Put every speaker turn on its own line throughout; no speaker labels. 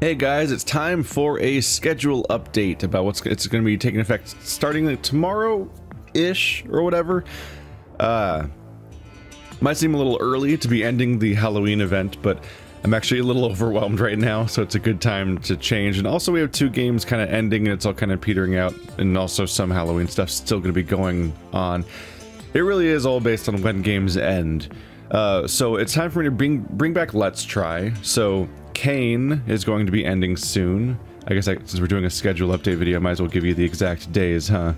Hey guys, it's time for a schedule update about it's going to be taking effect starting tomorrow-ish or whatever. Might seem a little early to be ending the Halloween event, but I'm actually a little overwhelmed right now, so it's a good time to change. And also we have two games kind of ending and it's all kind of petering out, and also some Halloween stuff still going to be going on. It really is all based on when games end. So it's time for me to bring back Let's Try. So Kane is going to be ending soon. I guess since we're doing a schedule update video, I might as well give you the exact days, huh?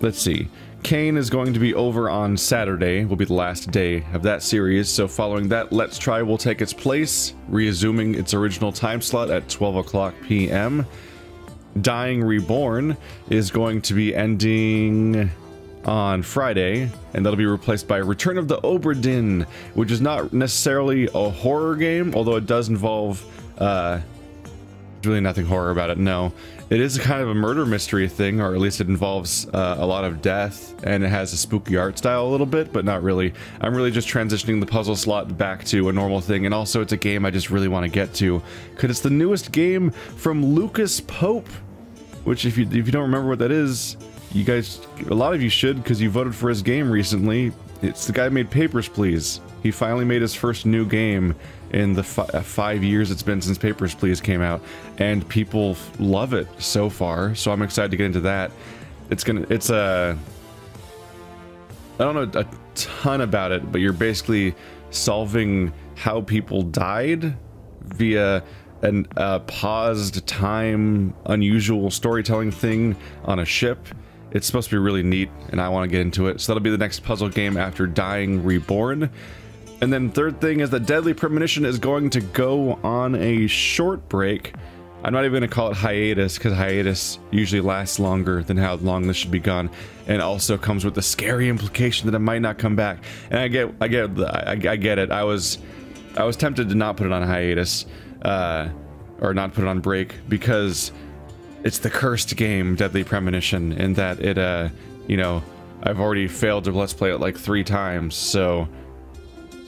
Let's see. Kane is going to be over on Saturday, will be the last day of that series. So following that, Let's Try will take its place, resuming its original time slot at 12 o'clock p.m. Dying Reborn is going to be ending on Friday, and that'll be replaced by Return of the Obra Dinn, which is not necessarily a horror game, although it does involve really nothing horror about it. No, it is a kind of a murder mystery thing, or at least it involves a lot of death, and it has a spooky art style a little bit, but not really. I'm really just transitioning the puzzle slot back to a normal thing, and also it's a game I just really want to get to because it's the newest game from Lucas Pope, which if you don't remember what that is, you guys, a lot of you should, because you voted for his game recently. It's the guy who made Papers, Please. He finally made his first new game in the 5 years it's been since Papers, Please came out, and people love it so far, so I'm excited to get into that. I don't know a ton about it, but you're basically solving how people died via a paused time, unusual storytelling thing on a ship. It's supposed to be really neat, and I want to get into it. So that'll be the next puzzle game after Dying Reborn. And then third thing is that Deadly Premonition is going to go on a short break. I'm not even going to call it hiatus, because hiatus usually lasts longer than how long this should be gone, and also comes with the scary implication that it might not come back. And I get it. I was tempted to not put it on hiatus, or not put it on break, because it's the cursed game, Deadly Premonition, in that it, you know, I've already failed to Let's Play it like 3 times, so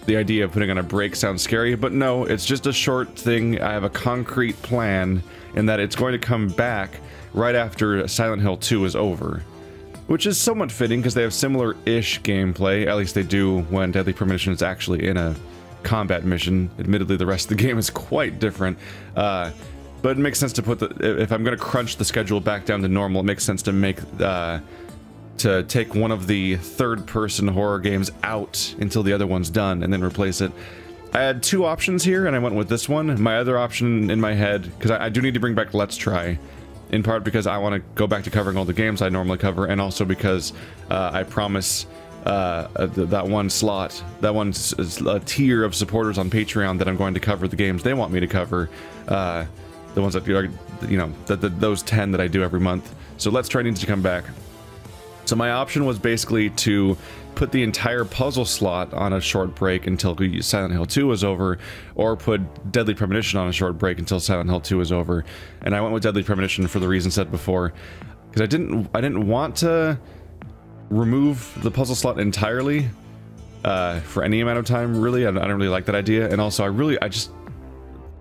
the idea of putting on a break sounds scary, but no, it's just a short thing. I have a concrete plan in that it's going to come back right after Silent Hill 2 is over, which is somewhat fitting because they have similar-ish gameplay, at least they do when Deadly Premonition is actually in a combat mission. Admittedly, the rest of the game is quite different, but it makes sense to put if I'm going to crunch the schedule back down to normal, it makes sense to make, to take one of the third-person horror games out until the other one's done, and then replace it. I had 2 options here, and I went with this one. My other option in my head, because I do need to bring back Let's Try, in part because I want to go back to covering all the games I normally cover, and also because I promise that one slot, that one tier of supporters on Patreon that I'm going to cover the games they want me to cover. The ones that, you know, those 10 that I do every month. So Let's Try needs to come back. So my option was basically to put the entire puzzle slot on a short break until Silent Hill 2 was over, or put Deadly Premonition on a short break until Silent Hill 2 was over. And I went with Deadly Premonition for the reason said before, because I didn't want to remove the puzzle slot entirely for any amount of time, really. I don't really like that idea, and also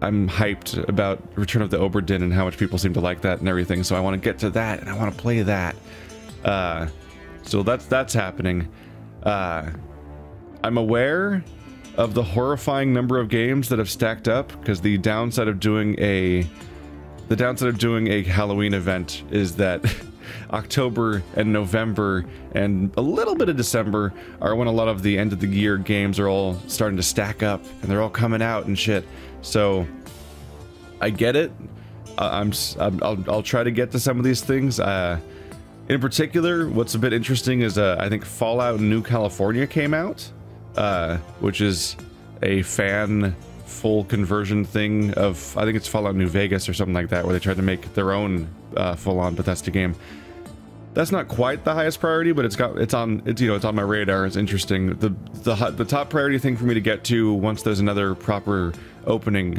I'm hyped about Return of the Obra Dinn and how much people seem to like that and everything, so I want to get to that and I want to play that. So that's happening. I'm aware of the horrifying number of games that have stacked up, because the downside of doing a Halloween event is that October and November and a little bit of December are when a lot of the end of the year games are all starting to stack up and they're all coming out and shit. So I get it. I'll try to get to some of these things. In particular, what's a bit interesting is I think Fallout New California came out, which is a fan full conversion thing of, I think it's Fallout New Vegas or something like that, where they tried to make their own full-on Bethesda game. That's not quite the highest priority, but it's on my radar. It's interesting. The top priority thing for me to get to once there's another proper opening,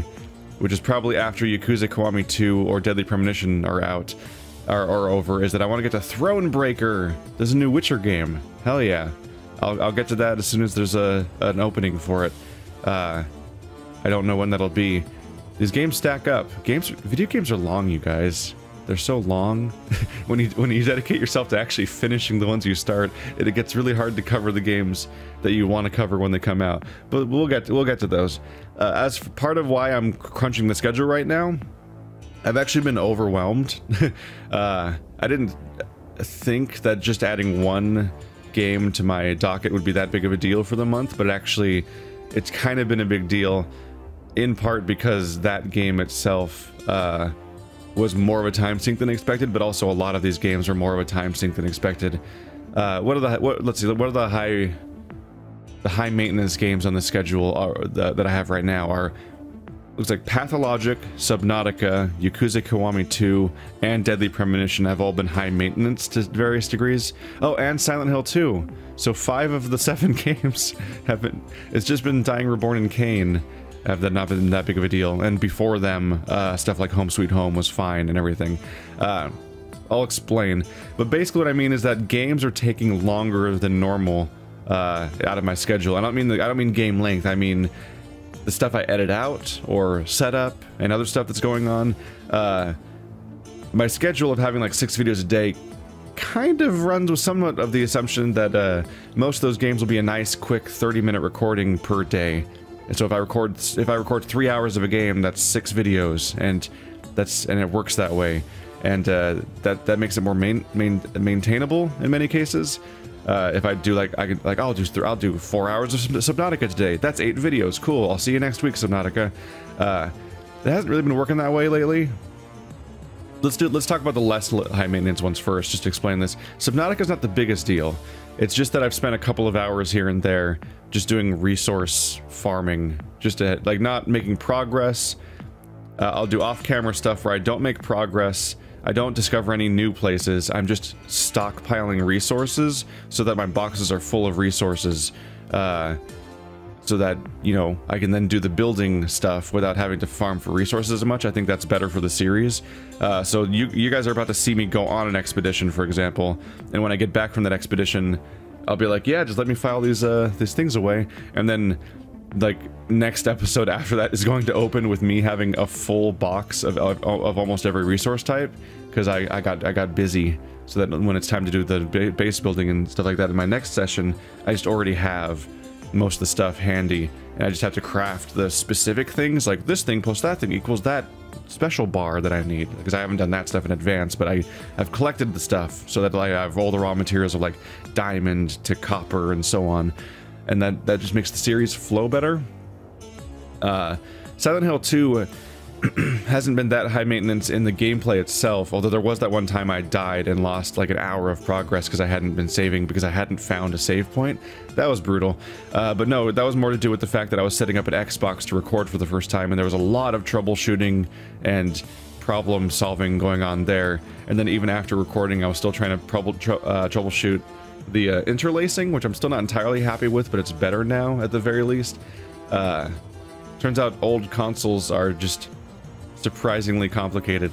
which is probably after Yakuza Kiwami 2 or Deadly Premonition are out, or over, is that I want to get to Thronebreaker. There's a new Witcher game. Hell yeah. I'll get to that as soon as there's an opening for it. I don't know when that'll be. These games stack up. Video games are long, you guys. They're so long. when you dedicate yourself to actually finishing the ones you start, it gets really hard to cover the games that you want to cover when they come out. But we'll get to those. As part of why I'm crunching the schedule right now, I've actually been overwhelmed. I didn't think that just adding one game to my docket would be that big of a deal for the month, but actually, it's kind of been a big deal, in part because that game itself was more of a time sink than expected, but also a lot of these games are more of a time sink than expected. Let's see, what are the high maintenance games on the schedule that I have right now are, looks like Pathologic, Subnautica, Yakuza Kiwami 2, and Deadly Premonition have all been high maintenance to various degrees. Oh, and Silent Hill 2. So 5 of the 7 games have been, it's just been Dying Reborn and Kane have not been that big of a deal. And before them, stuff like Home Sweet Home was fine and everything. I'll explain. But basically what I mean is that games are taking longer than normal out of my schedule. I don't mean game length, I mean the stuff I edit out or set up and other stuff that's going on. My schedule of having like 6 videos a day kind of runs with somewhat of the assumption that most of those games will be a nice quick 30-minute recording per day. And so if I record 3 hours of a game, that's 6 videos, and it works that way. And that makes it more maintainable in many cases. If I do I'll do 4 hours of Subnautica today. That's 8 videos. Cool. I'll see you next week, Subnautica. It hasn't really been working that way lately. Let's talk about the less high maintenance ones first, just to explain this. Subnautica's not the biggest deal. It's just that I've spent a couple of hours here and there just doing resource farming, just to, like, not making progress. I'll do off-camera stuff where I don't make progress. I don't discover any new places. I'm just stockpiling resources so that my boxes are full of resources, so that, you know, I can then do the building stuff without having to farm for resources as much. I think that's better for the series. So you guys are about to see me go on an expedition, for example, and when I get back from that expedition, I'll be like, yeah, just let me file these things away, and then like next episode after that is going to open with me having a full box of almost every resource type, because I got busy, so that when it's time to do the base building and stuff like that in my next session, I just already have most of the stuff handy, and I just have to craft the specific things, like this thing plus that thing equals that special bar that I need, because I haven't done that stuff in advance, but I've collected the stuff so that I have all the raw materials of like diamond to copper and so on, and that just makes the series flow better. Silent Hill 2 hasn't been that high maintenance in the gameplay itself, although there was that one time I died and lost like an hour of progress because I hadn't been saving because I hadn't found a save point. That was brutal. But no, that was more to do with the fact that I was setting up an Xbox to record for the first time, and there was a lot of troubleshooting and problem solving going on there. And then even after recording, I was still trying to troubleshoot the interlacing, which I'm still not entirely happy with, but it's better now at the very least. Turns out old consoles are just surprisingly complicated.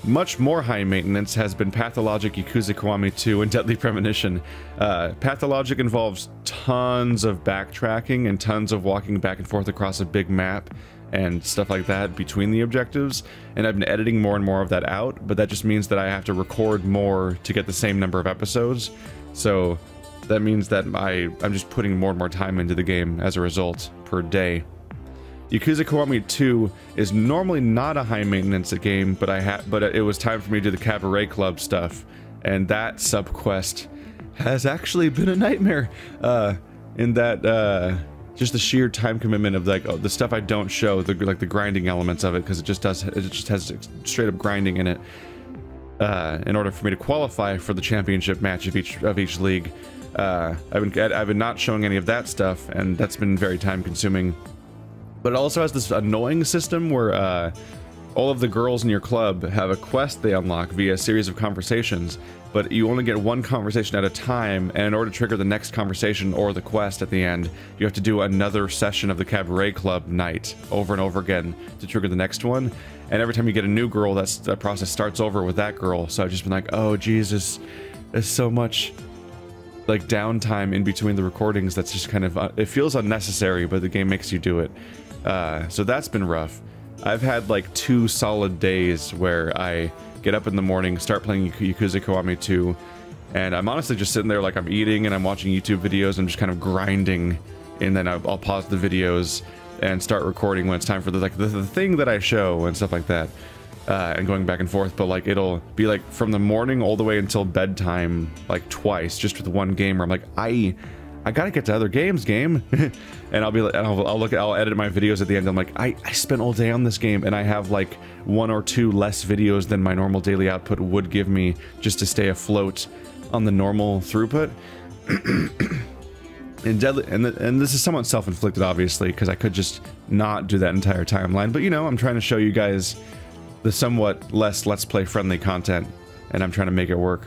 Much more high maintenance has been Pathologic, Yakuza Kiwami 2, and Deadly Premonition. Pathologic involves tons of backtracking and tons of walking back and forth across a big map and stuff like that between the objectives, and I've been editing more and more of that out, but that just means that I have to record more to get the same number of episodes, so that means that I'm just putting more and more time into the game as a result per day. Yakuza Kiwami 2 is normally not a high maintenance game, but it was time for me to do the Cabaret Club stuff, and that subquest has actually been a nightmare. In that just the sheer time commitment of like the stuff I don't show, the grinding elements of it, because it just has straight up grinding in it. In order for me to qualify for the championship match of each league, I've been not showing any of that stuff, and that's been very time consuming. But it also has this annoying system where all of the girls in your club have a quest they unlock via a series of conversations, but you only get one conversation at a time, and in order to trigger the next conversation or the quest at the end, you have to do another session of the Cabaret Club night over and over again to trigger the next one. And every time you get a new girl, that process starts over with that girl. So I've just been like, oh Jesus, there's so much like downtime in between the recordings that's just kind of it feels unnecessary, but the game makes you do it. So that's been rough. I've had like 2 solid days where I get up in the morning, start playing Yakuza Kiwami 2, and I'm honestly just sitting there like I'm eating and I'm watching YouTube videos. I'm just kind of grinding, and then I'll pause the videos and start recording when it's time for the thing that I show and stuff like that, and going back and forth. But like it'll be like from the morning all the way until bedtime, like twice, just with one game where I'm like, I gotta get to other games, game. And I'll be like, I'll edit my videos at the end. I'm like, I spent all day on this game, and I have like 1 or 2 less videos than my normal daily output would give me just to stay afloat on the normal throughput. And this is somewhat self-inflicted, obviously, because I could just not do that entire timeline. But you know, I'm trying to show you guys the somewhat less Let's Play friendly content, and I'm trying to make it work.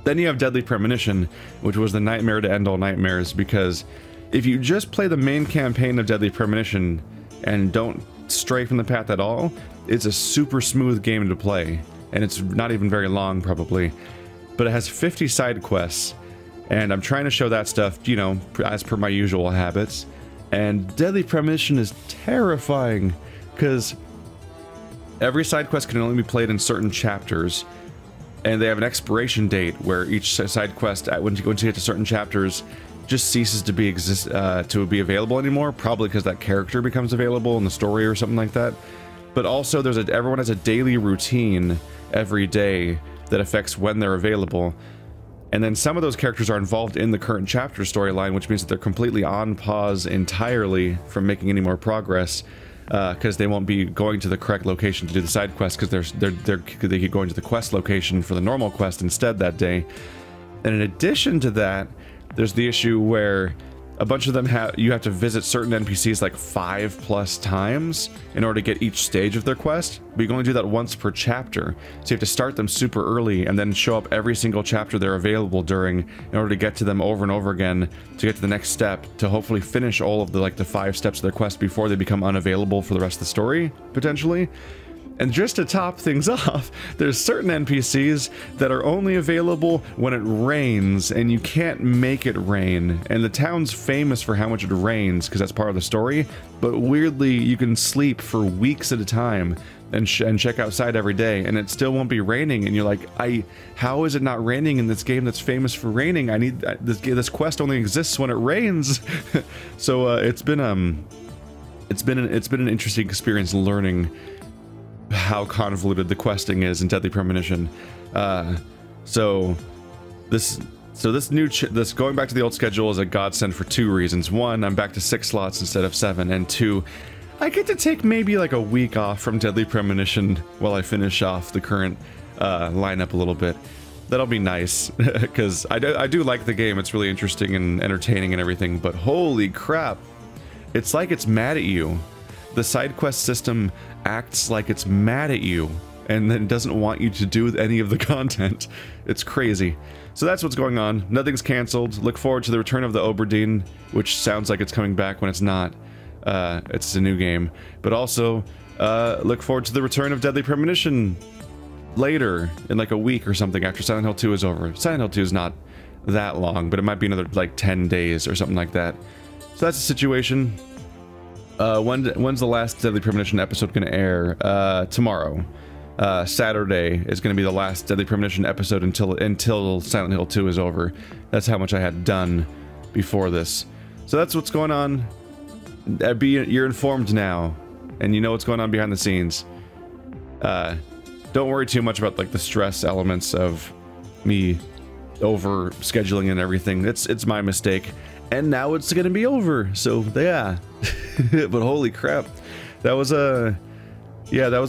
Then you have Deadly Premonition, which was the nightmare to end all nightmares, because if you just play the main campaign of Deadly Premonition and don't stray from the path at all, it's a super smooth game to play, and it's not even very long, probably. But it has 50 side quests, and I'm trying to show that stuff, you know, as per my usual habits. And Deadly Premonition is terrifying, because every side quest can only be played in certain chapters, and they have an expiration date where each side quest, once you get to certain chapters, just ceases to be available anymore, probably because that character becomes available in the story or something like that. But also everyone has a daily routine every day that affects when they're available. And then some of those characters are involved in the current chapter storyline, which means that they're completely on pause entirely from making any more progress, because they won't be going to the correct location to do the side quest, because they keep going to the quest location for the normal quest instead that day. And in addition to that, there's the issue where a bunch of them you have to visit certain NPCs like 5+ times in order to get each stage of their quest, but you can only do that once per chapter. So you have to start them super early and then show up every single chapter they're available during in order to get to them over and over again to get to the next step, to hopefully finish all of the 5 steps of their quest before they become unavailable for the rest of the story, potentially. And just to top things off, there's certain NPCs that are only available when it rains, and you can't make it rain. And the town's famous for how much it rains, because that's part of the story, but weirdly, you can sleep for weeks at a time and check outside every day, and it still won't be raining, and you're like, how is it not raining in this game that's famous for raining? I need this quest only exists when it rains. So it's been an interesting experience learning how convoluted the questing is in Deadly Premonition. So this going back to the old schedule is a godsend for 2 reasons. 1, I'm back to 6 slots instead of 7, and 2, I get to take maybe like a week off from Deadly Premonition while I finish off the current lineup a little bit. That'll be nice, because I do like the game. It's really interesting and entertaining and everything, but holy crap, it's like it's mad at you. The side quest system acts like it's mad at you and then doesn't want you to do any of the content. It's crazy. So that's what's going on. Nothing's canceled. Look forward to the return of the Oberdeen, which sounds like it's coming back when it's not. It's a new game. But also, look forward to the return of Deadly Premonition later, in like a week or something after Silent Hill 2 is over. Silent Hill 2 is not that long, but it might be another like 10 days or something like that. So that's the situation. When's the last Deadly Premonition episode going to air? Tomorrow. Saturday is going to be the last Deadly Premonition episode until Silent Hill 2 is over. That's how much I had done before this. So that's what's going on. You're informed now, and you know what's going on behind the scenes. Don't worry too much about like the stress elements of me over scheduling and everything. It's my mistake. And now it's gonna be over, so yeah. But holy crap, that was a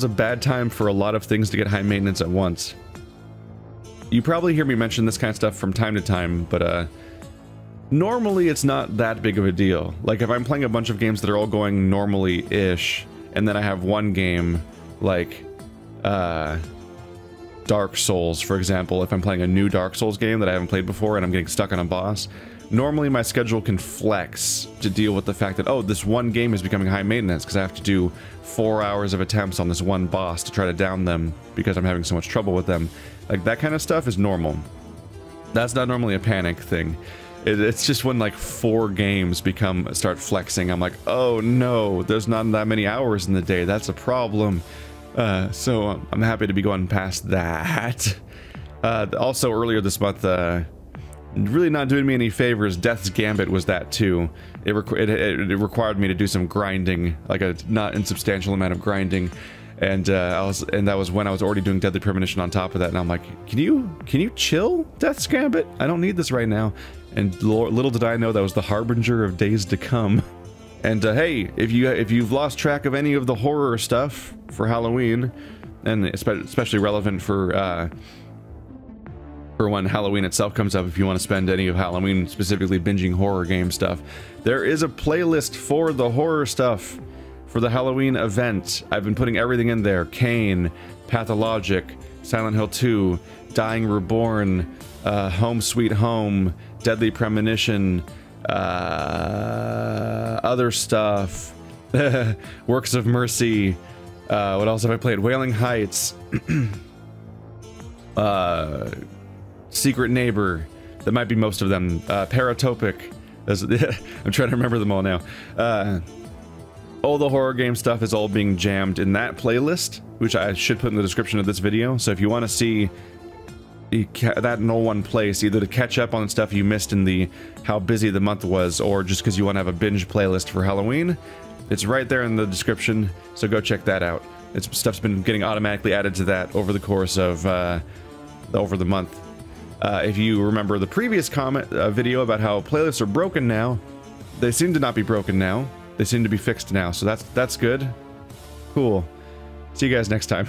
bad time for a lot of things to get high maintenance at once. You probably hear me mention this kind of stuff from time to time, but normally it's not that big of a deal. Like if I'm playing a bunch of games that are all going normally-ish, and then I have one game like Dark Souls, for example. If I'm playing a new Dark Souls game that I haven't played before and I'm getting stuck on a boss, normally my schedule can flex to deal with the fact that, oh, this one game is becoming high maintenance because I have to do 4 hours of attempts on this one boss to try to down them because I'm having so much trouble with them. Like, that kind of stuff is normal. That's not normally a panic thing. It's just when like 4 games start flexing, I'm like, oh no, there's not that many hours in the day. That's a problem. So I'm happy to be going past that. Also earlier this month, really not doing me any favors, Death's Gambit was that too. It required me to do some grinding, like a not insubstantial amount of grinding, and that was when I was already doing Deadly Premonition on top of that, and I'm like, can you chill, Death's Gambit? I don't need this right now. And little did I know that was the harbinger of days to come. And hey, if you've lost track of any of the horror stuff for Halloween, and especially relevant for when Halloween itself comes up, if you want to spend any of Halloween specifically binging horror game stuff, there is a playlist for the horror stuff for the Halloween event. I've been putting everything in there: Kane, Pathologic, Silent Hill 2, Dying Reborn, Home Sweet Home, Deadly Premonition, other stuff, Works of Mercy, what else have I played? Wailing Heights, Secret Neighbor, that might be most of them, Paratopic, I'm trying to remember them all now. All the horror game stuff is all being jammed in that playlist, which I should put in the description of this video, so if you want to see that in all one place, either to catch up on stuff you missed in the how busy the month was, or just because you want to have a binge playlist for Halloween, it's right there in the description, so go check that out. Stuff's been getting automatically added to that over the course of over the month. If you remember the previous video about how playlists are broken now, they seem to not be broken now. They seem to be fixed now, so that's good. Cool. See you guys next time.